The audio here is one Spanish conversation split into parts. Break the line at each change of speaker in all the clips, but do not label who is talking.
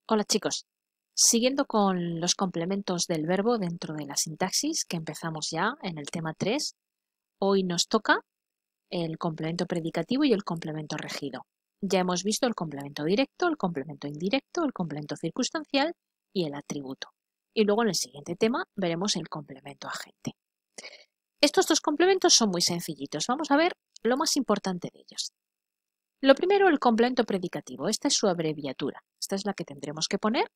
Hola chicos, siguiendo con los complementos del verbo dentro de la sintaxis que empezamos ya en el tema 3, hoy nos toca el complemento predicativo y el complemento regido. Ya hemos visto el complemento directo, el complemento indirecto, el complemento circunstancial y el atributo. Y luego en el siguiente tema veremos el complemento agente. Estos dos complementos son muy sencillitos. Vamos a ver lo más importante de ellos. Lo primero, el complemento predicativo. Esta es su abreviatura. Esta es la que tendremos que poner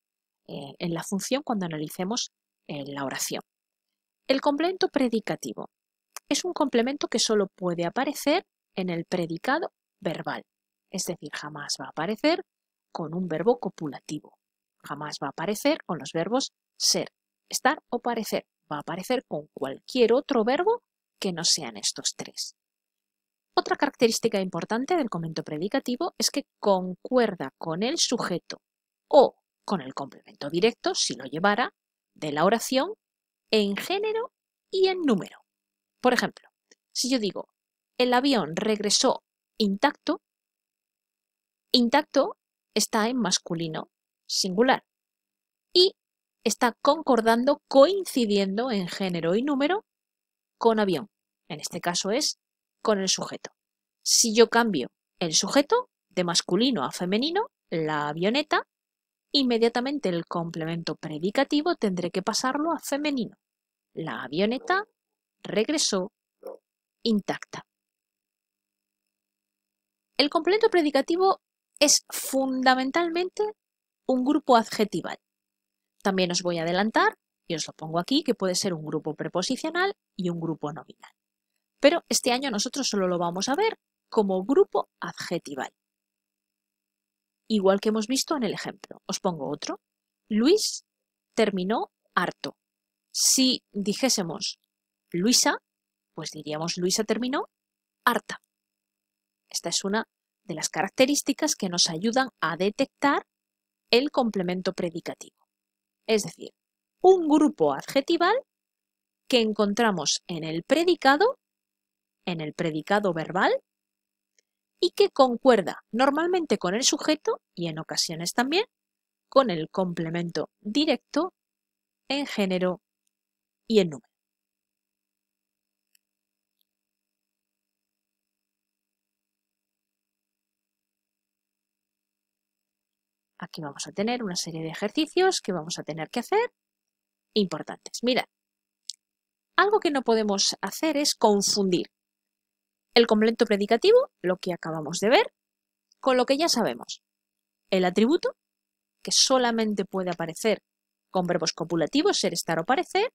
en la función cuando analicemos la oración. El complemento predicativo es un complemento que solo puede aparecer en el predicado verbal. Es decir, jamás va a aparecer con un verbo copulativo. Jamás va a aparecer con los verbos ser, estar o parecer. Va a aparecer con cualquier otro verbo que no sean estos tres. Otra característica importante del complemento predicativo es que concuerda con el sujeto o con el complemento directo, si lo llevara, de la oración en género y en número. Por ejemplo, si yo digo, el avión regresó intacto, intacto está en masculino singular y está concordando, coincidiendo en género y número con avión. En este caso es con el sujeto. Si yo cambio el sujeto de masculino a femenino, la avioneta, inmediatamente el complemento predicativo tendré que pasarlo a femenino. La avioneta regresó intacta. El complemento predicativo es fundamentalmente un grupo adjetival. También os voy a adelantar, y os lo pongo aquí, que puede ser un grupo preposicional y un grupo nominal. Pero este año nosotros solo lo vamos a ver como grupo adjetival. Igual que hemos visto en el ejemplo. Os pongo otro. Luis terminó harto. Si dijésemos Luisa, pues diríamos Luisa terminó harta. Esta es una de las características que nos ayudan a detectar el complemento predicativo. Es decir, un grupo adjetival que encontramos en el predicado verbal, y que concuerda normalmente con el sujeto y en ocasiones también con el complemento directo en género y en número. Aquí vamos a tener una serie de ejercicios que vamos a tener que hacer importantes. Mirad, algo que no podemos hacer es confundir el complemento predicativo, lo que acabamos de ver, con lo que ya sabemos. El atributo, que solamente puede aparecer con verbos copulativos, ser, estar o parecer,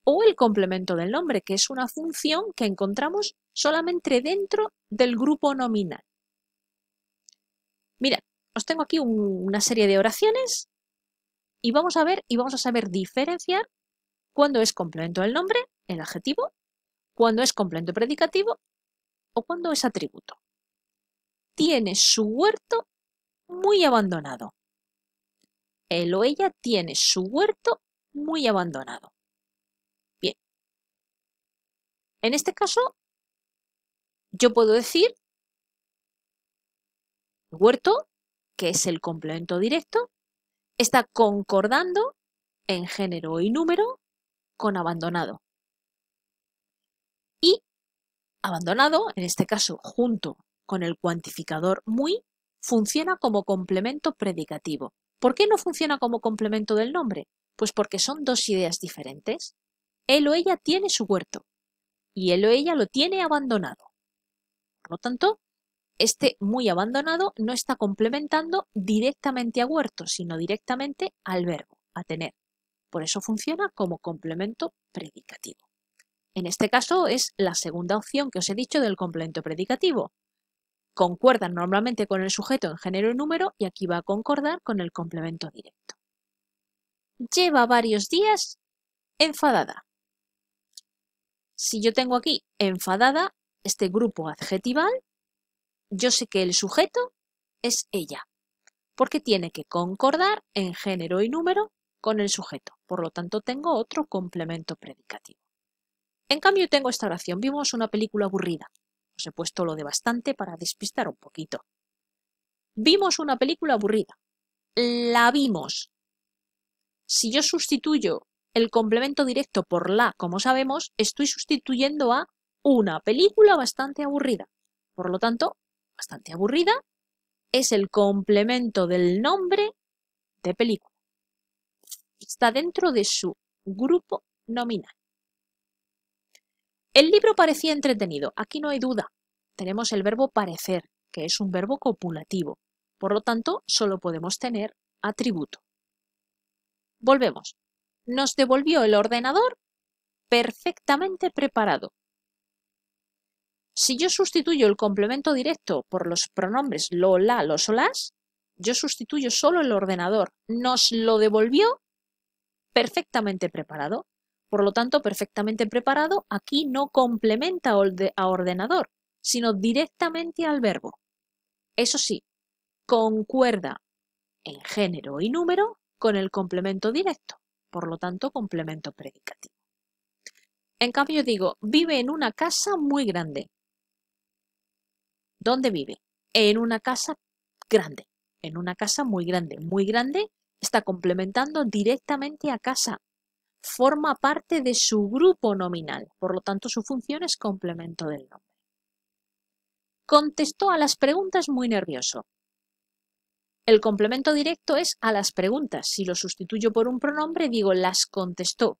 o el complemento del nombre, que es una función que encontramos solamente dentro del grupo nominal. Mirad, os tengo aquí una serie de oraciones y vamos a ver y vamos a saber diferenciar cuándo es complemento del nombre, el adjetivo, cuándo es complemento predicativo o cuándo es atributo. Tiene su huerto muy abandonado. Él o ella tiene su huerto muy abandonado. Bien. En este caso, yo puedo decir huerto, que es el complemento directo, está concordando en género y número con abandonado. Y abandonado, en este caso junto con el cuantificador muy, funciona como complemento predicativo. ¿Por qué no funciona como complemento del nombre? Pues porque son dos ideas diferentes. Él o ella tiene su huerto y él o ella lo tiene abandonado. Por lo tanto, este muy abandonado no está complementando directamente a huerto, sino directamente al verbo, a tener. Por eso funciona como complemento predicativo. En este caso es la segunda opción que os he dicho del complemento predicativo. Concuerdan normalmente con el sujeto en género y número y aquí va a concordar con el complemento directo. Lleva varios días enfadada. Si yo tengo aquí enfadada, este grupo adjetival, yo sé que el sujeto es ella, porque tiene que concordar en género y número con el sujeto. Por lo tanto, tengo otro complemento predicativo. En cambio, tengo esta oración. Vimos una película aburrida. Os he puesto lo de bastante para despistar un poquito. Vimos una película aburrida. la vimos. Si yo sustituyo el complemento directo por la, como sabemos, estoy sustituyendo a una película bastante aburrida. Por lo tanto, bastante aburrida es el complemento del nombre de película. Está dentro de su grupo nominal. El libro parecía entretenido. Aquí no hay duda. Tenemos el verbo parecer, que es un verbo copulativo. Por lo tanto, solo podemos tener atributo. Volvemos. Nos devolvió el ordenador perfectamente preparado. Si yo sustituyo el complemento directo por los pronombres lo, la, los o las, yo sustituyo solo el ordenador. Nos lo devolvió perfectamente preparado. Por lo tanto, perfectamente preparado aquí no complementa a ordenador, sino directamente al verbo. Eso sí, concuerda en género y número con el complemento directo, por lo tanto, complemento predicativo. En cambio, digo, vive en una casa muy grande. ¿Dónde vive? En una casa grande, en una casa muy grande. Muy grande está complementando directamente a casa. Forma parte de su grupo nominal, por lo tanto su función es complemento del nombre. Contestó a las preguntas muy nervioso. El complemento directo es a las preguntas. Si lo sustituyo por un pronombre, digo las contestó,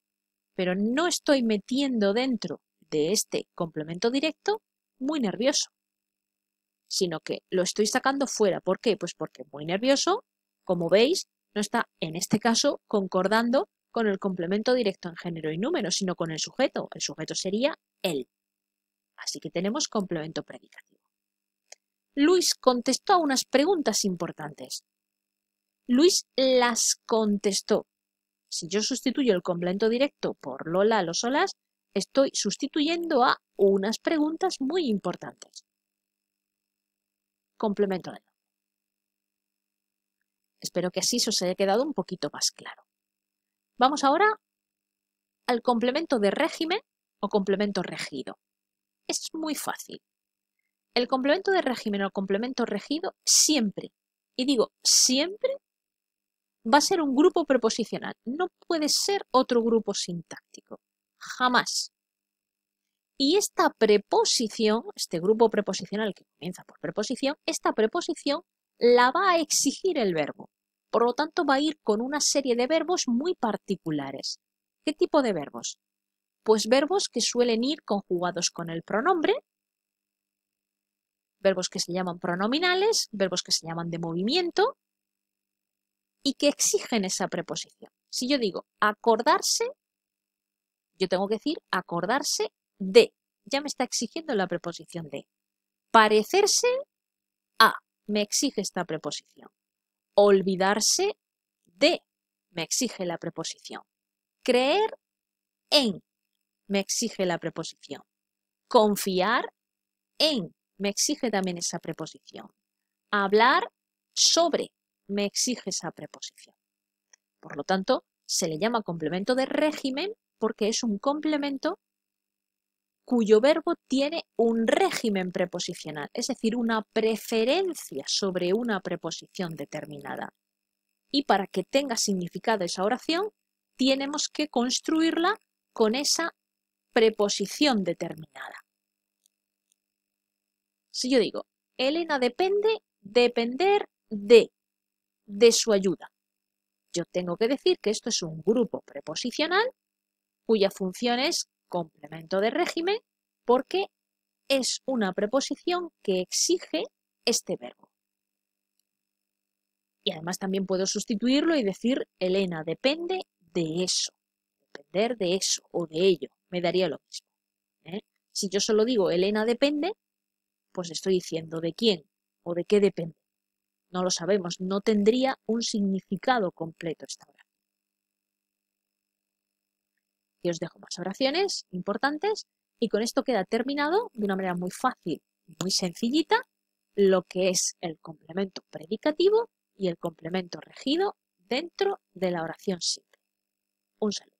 pero no estoy metiendo dentro de este complemento directo muy nervioso, sino que lo estoy sacando fuera. ¿Por qué? Pues porque muy nervioso, como veis, no está en este caso concordando con el complemento directo en género y número, sino con el sujeto. El sujeto sería él. Así que tenemos complemento predicativo. Luis contestó a unas preguntas importantes. Luis las contestó. Si yo sustituyo el complemento directo por Lola, los o las, estoy sustituyendo a unas preguntas muy importantes. Complemento del nombre. Espero que así se os haya quedado un poquito más claro. Vamos ahora al complemento de régimen o complemento regido. Es muy fácil. El complemento de régimen o complemento regido siempre, y digo siempre, va a ser un grupo preposicional. No puede ser otro grupo sintáctico. Jamás. Y esta preposición, este grupo preposicional que comienza por preposición, esta preposición la va a exigir el verbo. Por lo tanto, va a ir con una serie de verbos muy particulares. ¿Qué tipo de verbos? Pues verbos que suelen ir conjugados con el pronombre, verbos que se llaman pronominales, verbos que se llaman de movimiento y que exigen esa preposición. Si yo digo acordarse, yo tengo que decir acordarse de. Ya me está exigiendo la preposición de. Parecerse a, me exige esta preposición. Olvidarse de, me exige la preposición. Creer en, me exige la preposición. Confiar en, me exige también esa preposición. Hablar sobre, me exige esa preposición. Por lo tanto, se le llama complemento de régimen porque es un complemento cuyo verbo tiene un régimen preposicional, es decir, una preferencia sobre una preposición determinada. Y para que tenga significado esa oración, tenemos que construirla con esa preposición determinada. Si yo digo, Elena depende, depender de su ayuda. Yo tengo que decir que esto es un grupo preposicional cuya función es complemento de régimen porque es una preposición que exige este verbo. Y además también puedo sustituirlo y decir Elena depende de eso, depender de eso o de ello, me daría lo mismo. Si yo solo digo Elena depende, pues estoy diciendo de quién o de qué depende. No lo sabemos, no tendría un significado completo esta oración. Y os dejo más oraciones importantes y con esto queda terminado de una manera muy fácil, muy sencillita, lo que es el complemento predicativo y el complemento regido dentro de la oración simple. Un saludo.